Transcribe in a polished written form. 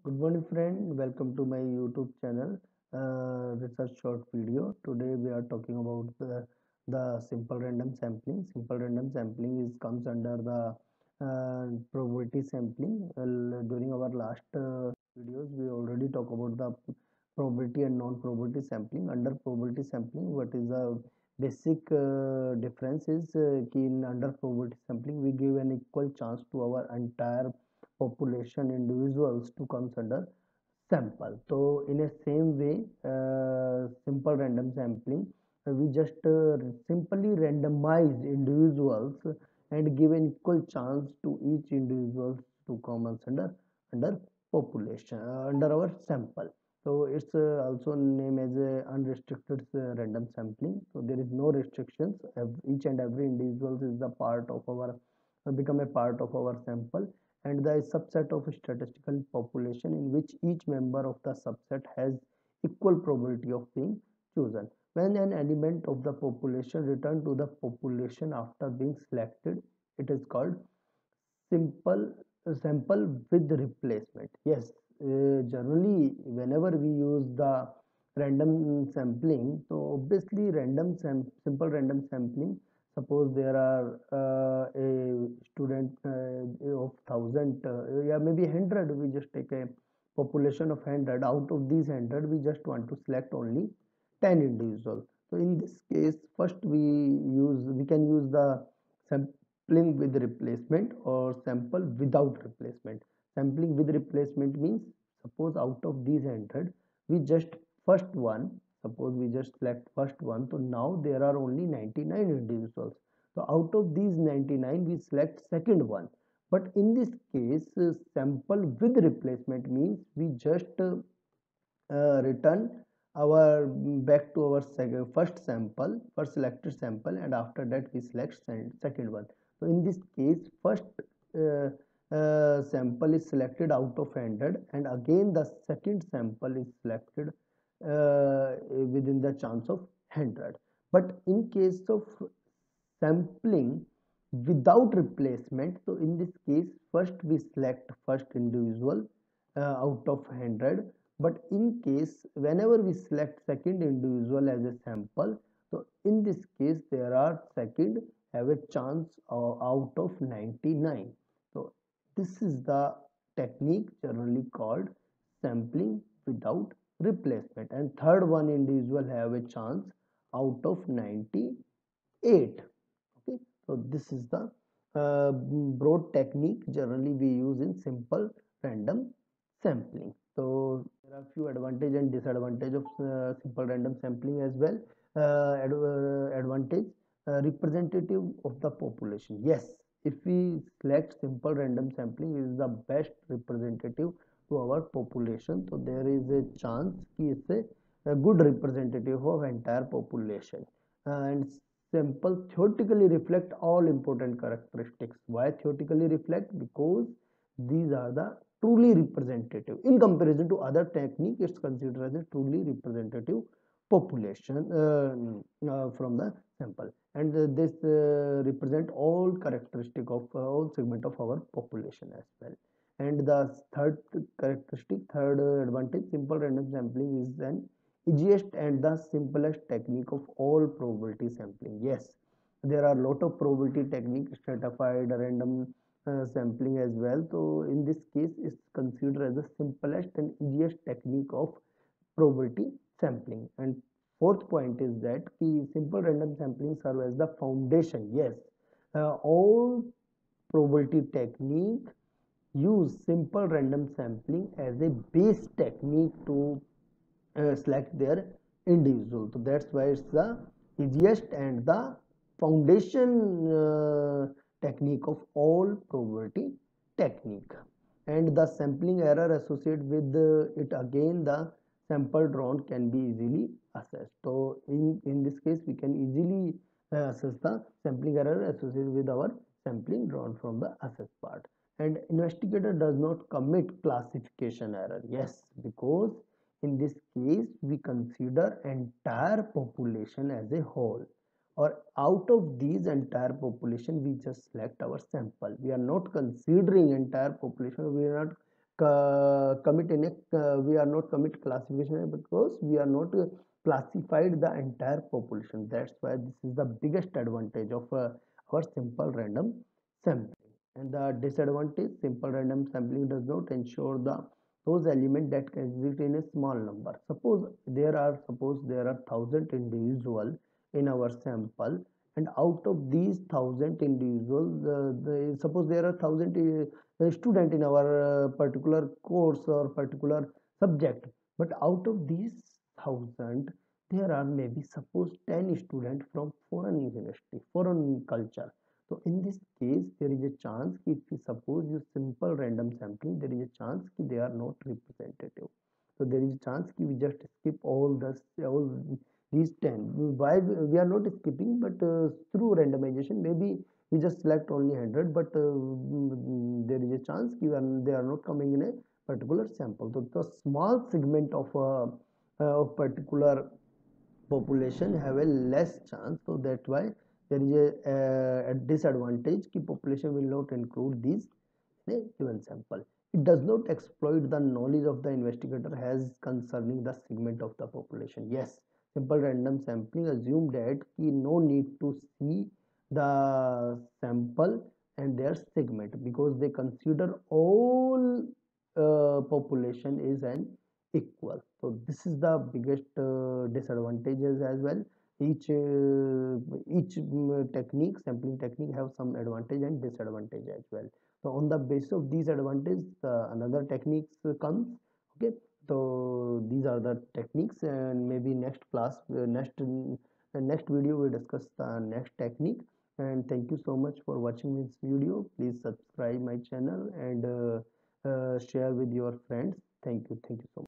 Good morning, friend. Welcome to my YouTube channel, Research Short Video. Today we are talking about the simple random sampling. Simple random sampling is comes under the probability sampling. Well, during our last videos, we already talk about the probability and non-probability sampling. Under probability sampling, what is the basic difference is in under probability sampling, we give an equal chance to our entire population individuals to comes under sample. So in a same way, simple random sampling, we just simply randomize individuals and give an equal chance to each individual to come under population under our sample. So it's also named as a unrestricted random sampling. So there is no restrictions. Each and every individual is the part of our become a part of our sample, and the subset of statistical population in which each member of the subset has equal probability of being chosen. When an element of the population return to the population after being selected, it is called simple sample with replacement. Yes, generally whenever we use the random sampling, so obviously simple random sampling, suppose there are a student of 1000, yeah, maybe 100, we just take a population of 100. Out of these 100, we just want to select only 10 individuals. So in this case, first we can use the sampling with replacement or sample without replacement. Sampling with replacement means, suppose out of these 100, we just first one, suppose we just select first one, so now there are only 99 individuals. So out of these 99, we select second one. But in this case, sample with replacement means we just return our back to our first selected sample, and after that we select second one. So in this case, first uh, sample is selected out of 100, and again the second sample is selected within the chance of 100. But in case of sampling without replacement, so in this case, first we select first individual out of 100, but in case whenever we select second individual as a sample, so in this case there are second have a chance out of 99. So this is the technique generally called sampling without replacement, and third one individual have a chance out of 98. Okay, so this is the broad technique generally we use in simple random sampling. So there are few advantage and disadvantage of simple random sampling as well. Advantage, representative of the population. Yes, if we select simple random sampling, it is the best representative to our population, so there is a chance ki it's a good representative of entire population. And sample theoretically reflect all important characteristics. Why theoretically reflect? Because these are the truly representative. In comparison to other technique, it's considered as a truly representative population from the sample, and this represent all characteristic of all segment of our population as well. And the third advantage, simple random sampling is an easiest and the simplest technique of all probability sampling. Yes, there are a lot of probability techniques, stratified random sampling as well. So in this case, it's considered as the simplest and easiest technique of probability sampling. And fourth point is that the simple random sampling serve as the foundation. Yes, all probability technique use simple random sampling as a base technique to select their individual. So that's why it's the easiest and the foundation technique of all probability technique. And the sampling error associated with it, again the sample drawn can be easily assessed. So in this case, we can easily assess the sampling error associated with our sampling drawn from the assessed part. And investigator does not commit classification error. Yes, because in this case, we consider entire population as a whole, or out of these entire population, we just select our sample. We are not considering entire population. We are not commit in a we are not commit classification because we are not classified the entire population. That's why this is the biggest advantage of our simple random sampling. And the disadvantage, simple random sampling does not ensure the those elements that exist in a small number. Suppose there are 1,000 individuals in our sample, and out of these 1,000 individuals, suppose there are 1,000 student in our particular course or particular subject, but out of these 1,000 there are maybe suppose 10 students from foreign university, foreign culture. So in this case, there is a chance if we suppose use simple random sampling, there is a chance they are not representative. So there is a chance we just skip all these 10. Why we are not skipping, but through randomization, maybe we just select only 100, but there is a chance they are not coming in a particular sample. So the small segment of particular population have a less chance, so that's why there is a disadvantage ki population will not include these in a given sample. It does not exploit the knowledge of the investigator has concerning the segment of the population. Yes, simple random sampling assume that ki no need to see the sample and their segment because they consider all population is an equal. So this is the biggest disadvantages as well. Each technique, sampling technique, have some advantage and disadvantage as well. So on the basis of these advantages, another techniques comes. Okay, so these are the techniques, and maybe next class, next video we discuss the next technique. And thank you so much for watching this video. Please subscribe my channel and share with your friends. Thank you so much.